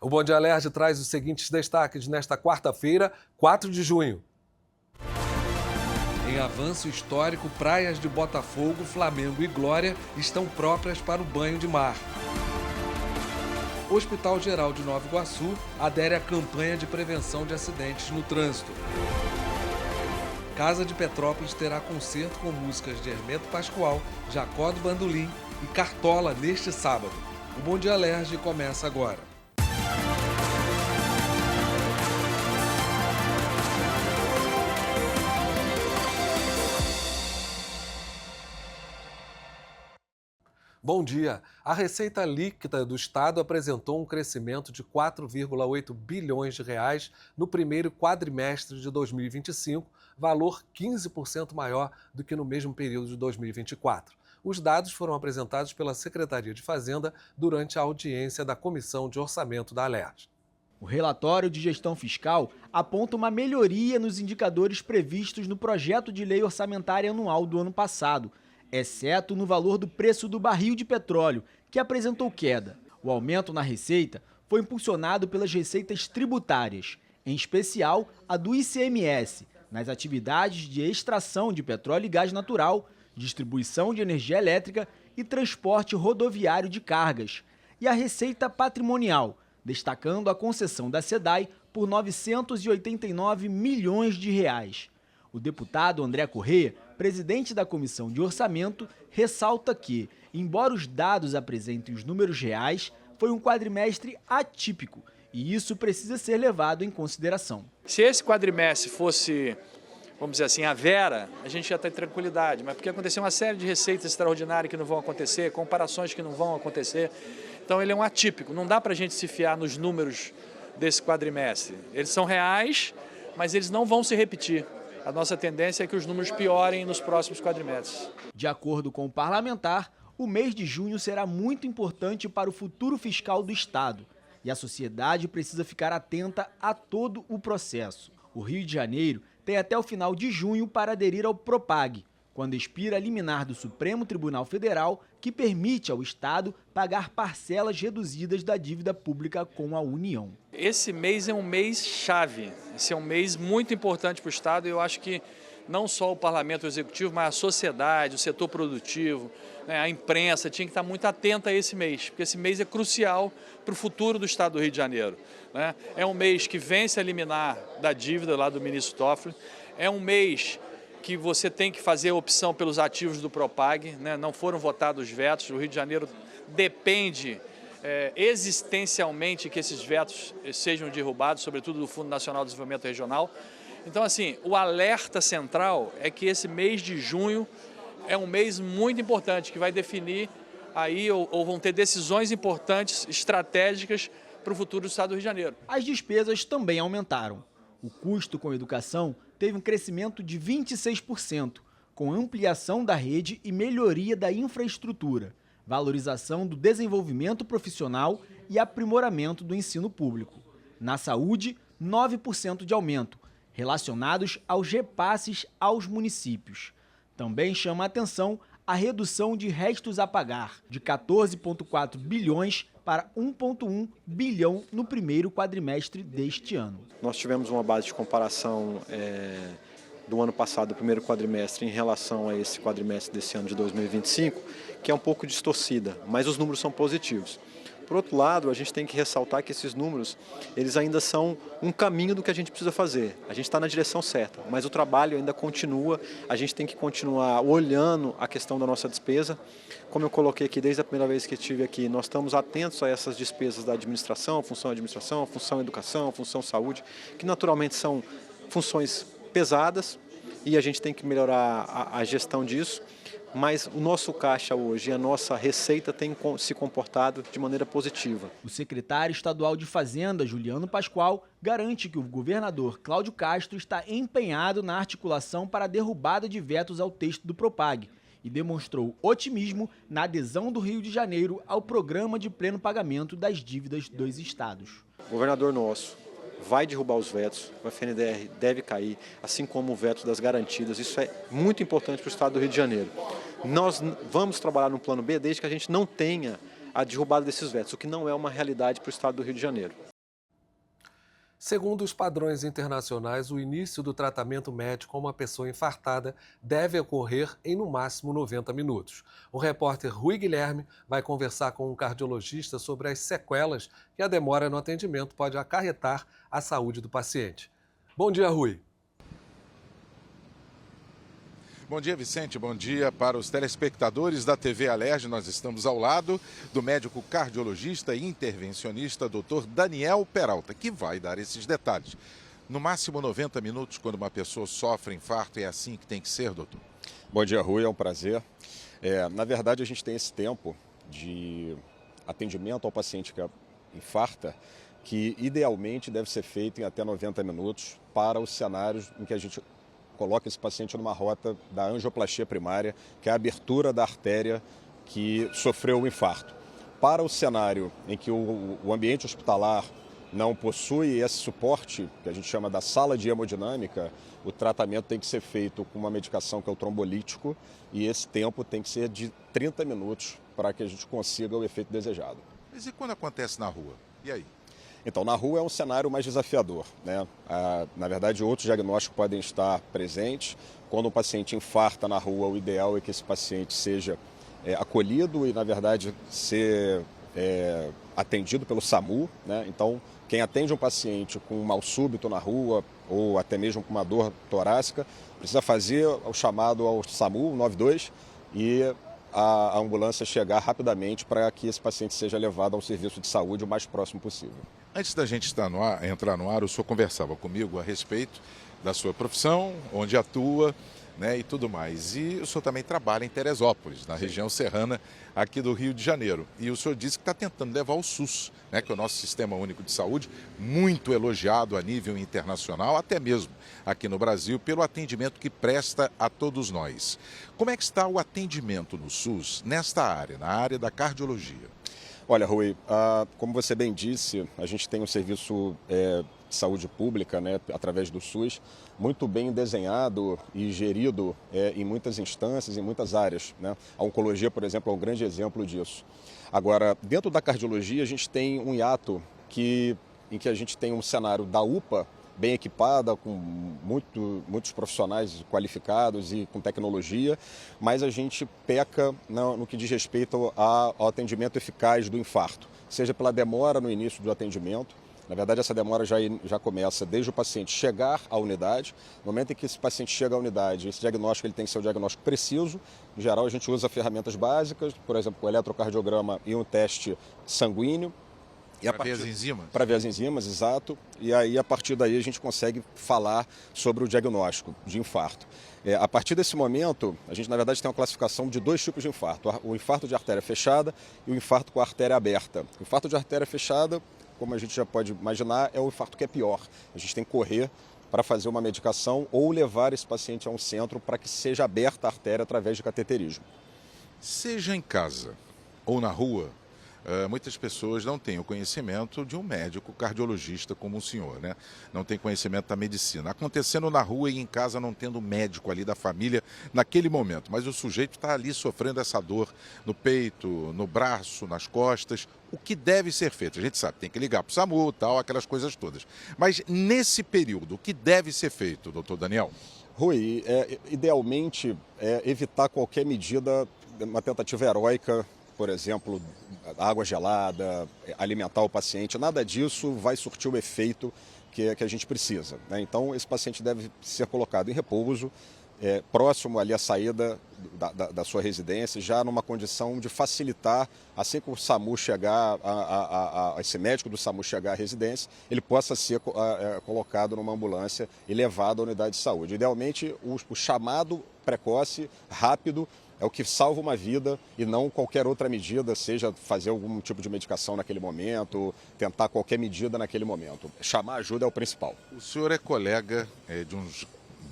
O Bom Dia Alerj traz os seguintes destaques nesta quarta-feira, 4 de junho. Em avanço histórico, praias de Botafogo, Flamengo e Glória estão próprias para o banho de mar. O Hospital Geral de Nova Iguaçu adere à campanha de prevenção de acidentes no trânsito. Casa de Petrópolis terá concerto com músicas de Hermeto Pascoal, Jacó do Bandolim e Cartola neste sábado. O Bom Dia Alerj começa agora. Bom dia. A receita líquida do Estado apresentou um crescimento de 4,8 bilhões de reais no primeiro quadrimestre de 2025, valor 15% maior do que no mesmo período de 2024. Os dados foram apresentados pela Secretaria de Fazenda durante a audiência da Comissão de Orçamento da Alerj. O relatório de gestão fiscal aponta uma melhoria nos indicadores previstos no projeto de lei orçamentária anual do ano passado, exceto no valor do preço do barril de petróleo, que apresentou queda. O aumento na receita foi impulsionado pelas receitas tributárias, em especial a do ICMS, nas atividades de extração de petróleo e gás natural, distribuição de energia elétrica e transporte rodoviário de cargas, e a receita patrimonial, destacando a concessão da SEDAI por 989 milhões de reais. O deputado André Correia, presidente da Comissão de Orçamento, ressalta que, embora os dados apresentem os números reais, foi um quadrimestre atípico e isso precisa ser levado em consideração. Se esse quadrimestre fosse, vamos dizer assim, a Vera, a gente já tem tranquilidade, mas porque aconteceu uma série de receitas extraordinárias que não vão acontecer, comparações que não vão acontecer, então ele é um atípico, não dá para a gente se fiar nos números desse quadrimestre. Eles são reais, mas eles não vão se repetir. A nossa tendência é que os números piorem nos próximos quadrimestres. De acordo com o parlamentar, o mês de junho será muito importante para o futuro fiscal do Estado e a sociedade precisa ficar atenta a todo o processo. O Rio de Janeiro tem até o final de junho para aderir ao Propag, quando expira a liminar do Supremo Tribunal Federal que permite ao Estado pagar parcelas reduzidas da dívida pública com a União. Esse mês é um mês chave, esse é um mês muito importante para o Estado e eu acho que não só o Parlamento Executivo, mas a sociedade, o setor produtivo, a imprensa tinha que estar muito atenta a esse mês, porque esse mês é crucial para o futuro do Estado do Rio de Janeiro. É um mês que vence a liminar da dívida lá do ministro Toffoli, é um mês que você tem que fazer a opção pelos ativos do Propag, não foram votados os vetos, o Rio de Janeiro depende existencialmente que esses vetos sejam derrubados, sobretudo do Fundo Nacional de Desenvolvimento Regional. Então, assim, o alerta central é que esse mês de junho é um mês muito importante, que vai definir aí, ou vão ter decisões importantes, estratégicas para o futuro do Estado do Rio de Janeiro. As despesas também aumentaram. O custo com educação teve um crescimento de 26%, com ampliação da rede e melhoria da infraestrutura, valorização do desenvolvimento profissional e aprimoramento do ensino público. Na saúde, 9% de aumento, relacionados aos repasses aos municípios. Também chama a atenção a redução de restos a pagar, de 14,4 bilhões para 1,1 bilhão no primeiro quadrimestre deste ano. Nós tivemos uma base de comparação do ano passado, do primeiro quadrimestre, em relação a esse quadrimestre desse ano de 2025, que é um pouco distorcida, mas os números são positivos. Por outro lado, a gente tem que ressaltar que esses números, eles ainda são um caminho do que a gente precisa fazer. A gente está na direção certa, mas o trabalho ainda continua, a gente tem que continuar olhando a questão da nossa despesa. Como eu coloquei aqui desde a primeira vez que estive aqui, nós estamos atentos a essas despesas da administração, função educação, função saúde, que naturalmente são funções pesadas e a gente tem que melhorar a gestão disso. Mas o nosso caixa hoje e a nossa receita tem se comportado de maneira positiva. O secretário estadual de Fazenda, Juliano Pascoal, garante que o governador Cláudio Castro está empenhado na articulação para a derrubada de vetos ao texto do Propag e demonstrou otimismo na adesão do Rio de Janeiro ao programa de pleno pagamento das dívidas dos estados. O governador nosso vai derrubar os vetos, o FNDR deve cair, assim como o veto das garantidas. Isso é muito importante para o Estado do Rio de Janeiro. Nós vamos trabalhar no plano B desde que a gente não tenha a derrubada desses vetos, o que não é uma realidade para o estado do Rio de Janeiro. Segundo os padrões internacionais, o início do tratamento médico a uma pessoa infartada deve ocorrer em no máximo 90 minutos. O repórter Rui Guilherme vai conversar com um cardiologista sobre as sequelas que a demora no atendimento pode acarretar à saúde do paciente. Bom dia, Rui. Bom dia, Vicente. Bom dia para os telespectadores da TV Alerj. Nós estamos ao lado do médico cardiologista e intervencionista Dr. Daniel Peralta, que vai dar esses detalhes. No máximo 90 minutos, quando uma pessoa sofre infarto, é assim que tem que ser, doutor? Bom dia, Rui. É um prazer. Na verdade, a gente tem esse tempo de atendimento ao paciente que infarta, que idealmente deve ser feito em até 90 minutos para os cenários em que a gente coloca esse paciente numa rota da angioplastia primária, que é a abertura da artéria que sofreu o infarto. Para o cenário em que o ambiente hospitalar não possui esse suporte, que a gente chama da sala de hemodinâmica, o tratamento tem que ser feito com uma medicação que é o trombolítico, e esse tempo tem que ser de 30 minutos para que a gente consiga o efeito desejado. Mas e quando acontece na rua? E aí? Então, na rua é um cenário mais desafiador, né? Na verdade, outros diagnósticos podem estar presentes. Quando o paciente infarta na rua, o ideal é que esse paciente seja acolhido e, na verdade, ser atendido pelo SAMU, né? Então, quem atende um paciente com um mal súbito na rua ou até mesmo com uma dor torácica, precisa fazer o chamado ao SAMU 92 e a ambulância chegar rapidamente para que esse paciente seja levado ao serviço de saúde o mais próximo possível. Antes da gente entrar no ar, o senhor conversava comigo a respeito da sua profissão, onde atua, né, e tudo mais. E o senhor também trabalha em Teresópolis, na região serrana aqui do Rio de Janeiro. E o senhor disse que está tentando levar o SUS, né, que é o nosso Sistema Único de Saúde, muito elogiado a nível internacional, até mesmo aqui no Brasil, pelo atendimento que presta a todos nós. Como é que está o atendimento no SUS nesta área, na área da cardiologia? Olha, Rui, como você bem disse, a gente tem um serviço de saúde pública, né, através do SUS, muito bem desenhado e gerido em muitas instâncias, em muitas áreas, né? A oncologia, por exemplo, é um grande exemplo disso. Agora, dentro da cardiologia, a gente tem um hiato em que a gente tem um cenário da UPA bem equipada, com muitos profissionais qualificados e com tecnologia, mas a gente peca no que diz respeito ao atendimento eficaz do infarto, seja pela demora no início do atendimento. Na verdade, essa demora já começa desde o paciente chegar à unidade. No momento em que esse paciente chega à unidade, esse diagnóstico ele tem que ser um diagnóstico preciso. Em geral, a gente usa ferramentas básicas, por exemplo, o eletrocardiograma e um teste sanguíneo. Para ver as enzimas? Para ver as enzimas, exato. E aí, a partir daí, a gente consegue falar sobre o diagnóstico de infarto. A partir desse momento, a gente, na verdade, tem uma classificação de dois tipos de infarto. O infarto de artéria fechada e o infarto com a artéria aberta. O infarto de artéria fechada, como a gente já pode imaginar, é o infarto que é pior. A gente tem que correr para fazer uma medicação ou levar esse paciente a um centro para que seja aberta a artéria através de cateterismo. Seja em casa ou na rua, muitas pessoas não têm o conhecimento de um médico cardiologista como o senhor, né? Não tem conhecimento da medicina. Acontecendo na rua e em casa não tendo médico ali da família naquele momento, mas o sujeito está ali sofrendo essa dor no peito, no braço, nas costas. O que deve ser feito? A gente sabe, tem que ligar para o SAMU, tal, aquelas coisas todas. Mas nesse período, o que deve ser feito, doutor Daniel? Rui, idealmente evitar qualquer medida, uma tentativa heróica, por exemplo, água gelada, alimentar o paciente, nada disso vai surtir o efeito que a gente precisa, né? Então, esse paciente deve ser colocado em repouso, próximo ali à saída da sua residência, já numa condição de facilitar, assim que o SAMU chegar, esse médico do SAMU chegar à residência, ele possa ser colocado numa ambulância e levado à unidade de saúde. Idealmente, o chamado precoce, rápido, é o que salva uma vida e não qualquer outra medida, seja fazer algum tipo de medicação naquele momento, tentar qualquer medida naquele momento. Chamar ajuda é o principal. O senhor é colega de um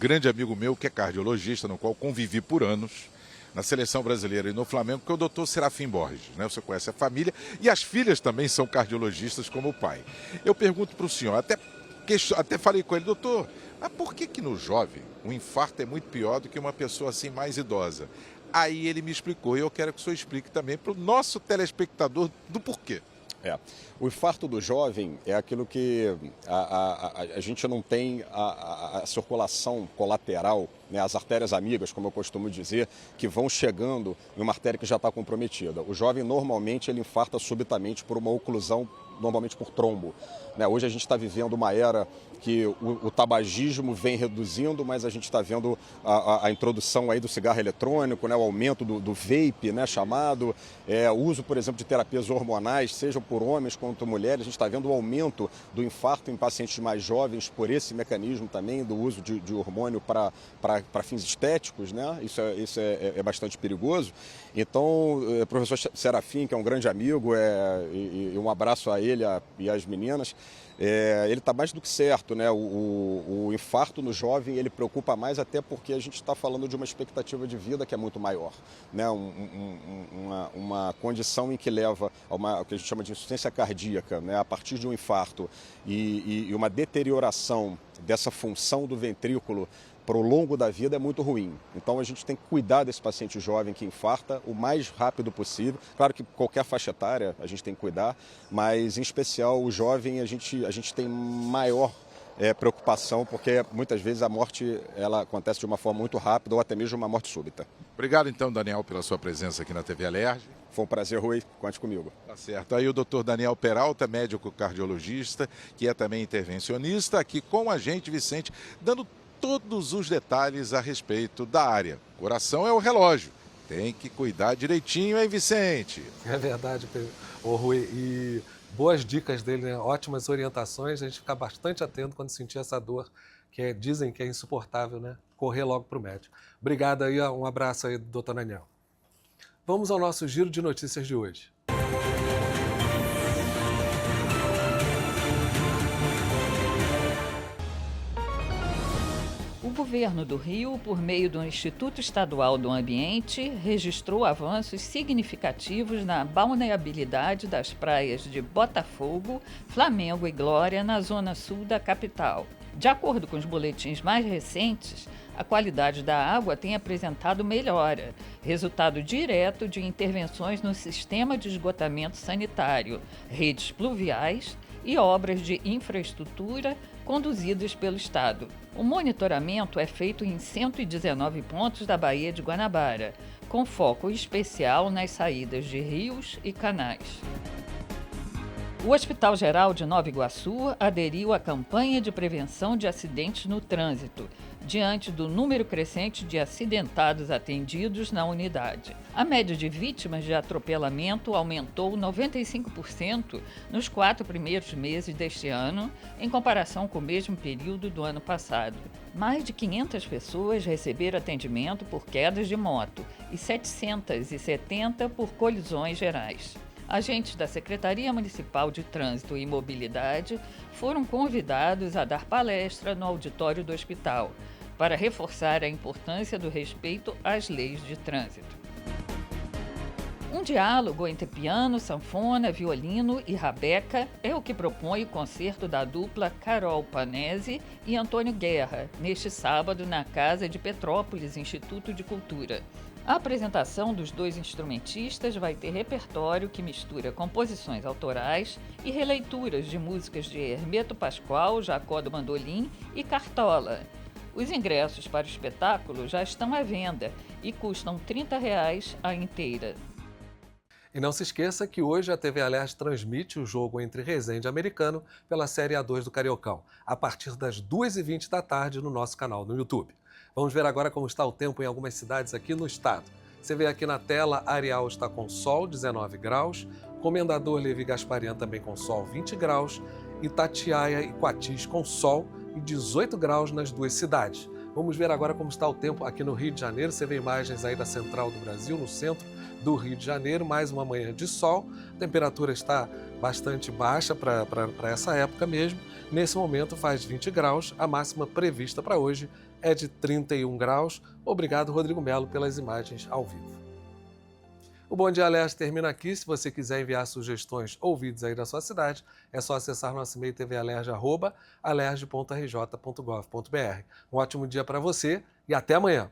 grande amigo meu que é cardiologista, no qual convivi por anos na seleção brasileira e no Flamengo, que é o doutor Serafim Borges, né? Você conhece a família e as filhas também são cardiologistas como o pai. Eu pergunto para o senhor, até falei com ele, doutor, mas por que no jovem o infarto é muito pior do que uma pessoa assim mais idosa? Aí ele me explicou e eu quero que o senhor explique também para o nosso telespectador do porquê. O infarto do jovem é aquilo que a gente não tem a circulação colateral, né, as artérias amigas, como eu costumo dizer, que vão chegando em uma artéria que já está comprometida. O jovem, normalmente, ele infarta subitamente por uma oclusão, normalmente por trombo. Né? Hoje a gente está vivendo uma era que o tabagismo vem reduzindo, mas a gente está vendo a introdução aí do cigarro eletrônico, né, o aumento do vape, né, chamado, o uso, por exemplo, de terapias hormonais, seja por homens quanto mulheres. A gente está vendo o aumento do infarto em pacientes mais jovens por esse mecanismo também, do uso de hormônio para fins estéticos, né? Isso é bastante perigoso. Então, o professor Serafim, que é um grande amigo, e um abraço a ele e às meninas, ele está mais do que certo, né? O infarto no jovem, ele preocupa mais até porque a gente está falando de uma expectativa de vida que é muito maior, né? Uma condição em que leva a o que a gente chama de insuficiência cardíaca, né? A partir de um infarto e uma deterioração dessa função do ventrículo para o longo da vida é muito ruim. Então a gente tem que cuidar desse paciente jovem que infarta o mais rápido possível. Claro que qualquer faixa etária a gente tem que cuidar, mas em especial o jovem a gente tem maior preocupação, porque muitas vezes a morte ela acontece de uma forma muito rápida ou até mesmo uma morte súbita. Obrigado então, Daniel, pela sua presença aqui na TV Alerj. Foi um prazer, Rui. Conte comigo. Tá certo. Aí o doutor Daniel Peralta, médico cardiologista, que é também intervencionista, aqui com a gente, Vicente, dando todos os detalhes a respeito da área. Coração é o relógio. Tem que cuidar direitinho, hein, Vicente? É verdade, ô Rui. E boas dicas dele, né? Ótimas orientações. A gente fica bastante atento quando sentir essa dor, que dizem que é insuportável, né? Correr logo para o médico. Obrigado aí, um abraço aí, doutor Daniel. Vamos ao nosso giro de notícias de hoje. O governo do Rio, por meio do Instituto Estadual do Ambiente, registrou avanços significativos na balneabilidade das praias de Botafogo, Flamengo e Glória, na zona sul da capital. De acordo com os boletins mais recentes, a qualidade da água tem apresentado melhora, resultado direto de intervenções no sistema de esgotamento sanitário, redes pluviais e obras de infraestrutura conduzidas pelo Estado. O monitoramento é feito em 119 pontos da Baía de Guanabara, com foco especial nas saídas de rios e canais. O Hospital Geral de Nova Iguaçu aderiu à campanha de prevenção de acidentes no trânsito, diante do número crescente de acidentados atendidos na unidade. A média de vítimas de atropelamento aumentou 95% nos 4 primeiros meses deste ano, em comparação com o mesmo período do ano passado. Mais de 500 pessoas receberam atendimento por quedas de moto e 770 por colisões gerais. Agentes da Secretaria Municipal de Trânsito e Mobilidade foram convidados a dar palestra no auditório do hospital, para reforçar a importância do respeito às leis de trânsito. Um diálogo entre piano, sanfona, violino e rabeca é o que propõe o concerto da dupla Carol Panese e Antônio Guerra, neste sábado na Casa de Petrópolis, Instituto de Cultura. A apresentação dos dois instrumentistas vai ter repertório que mistura composições autorais e releituras de músicas de Hermeto Pascoal, Jacó do Bandolim e Cartola. Os ingressos para o espetáculo já estão à venda e custam R$ 30 a inteira. E não se esqueça que hoje a TV Alerj transmite o jogo entre Resende e Americano pela Série A2 do Cariocão, a partir das 2h20 da tarde no nosso canal no YouTube. Vamos ver agora como está o tempo em algumas cidades aqui no estado. Você vê aqui na tela, Areal está com sol, 19 graus, Comendador Levi Gasparian também com sol, 20 graus, Itatiaia e Coatis com sol e 18 graus nas duas cidades. Vamos ver agora como está o tempo aqui no Rio de Janeiro. Você vê imagens aí da central do Brasil, no centro do Rio de Janeiro, mais uma manhã de sol. A temperatura está bastante baixa para essa época mesmo. Nesse momento faz 20 graus, a máxima prevista para hoje é de 31 graus. Obrigado, Rodrigo Melo, pelas imagens ao vivo. O Bom Dia Alerj termina aqui. Se você quiser enviar sugestões ou vídeos aí da sua cidade, é só acessar nosso e-mail tvalerj@alerj.rj.gov.br. Um ótimo dia para você e até amanhã.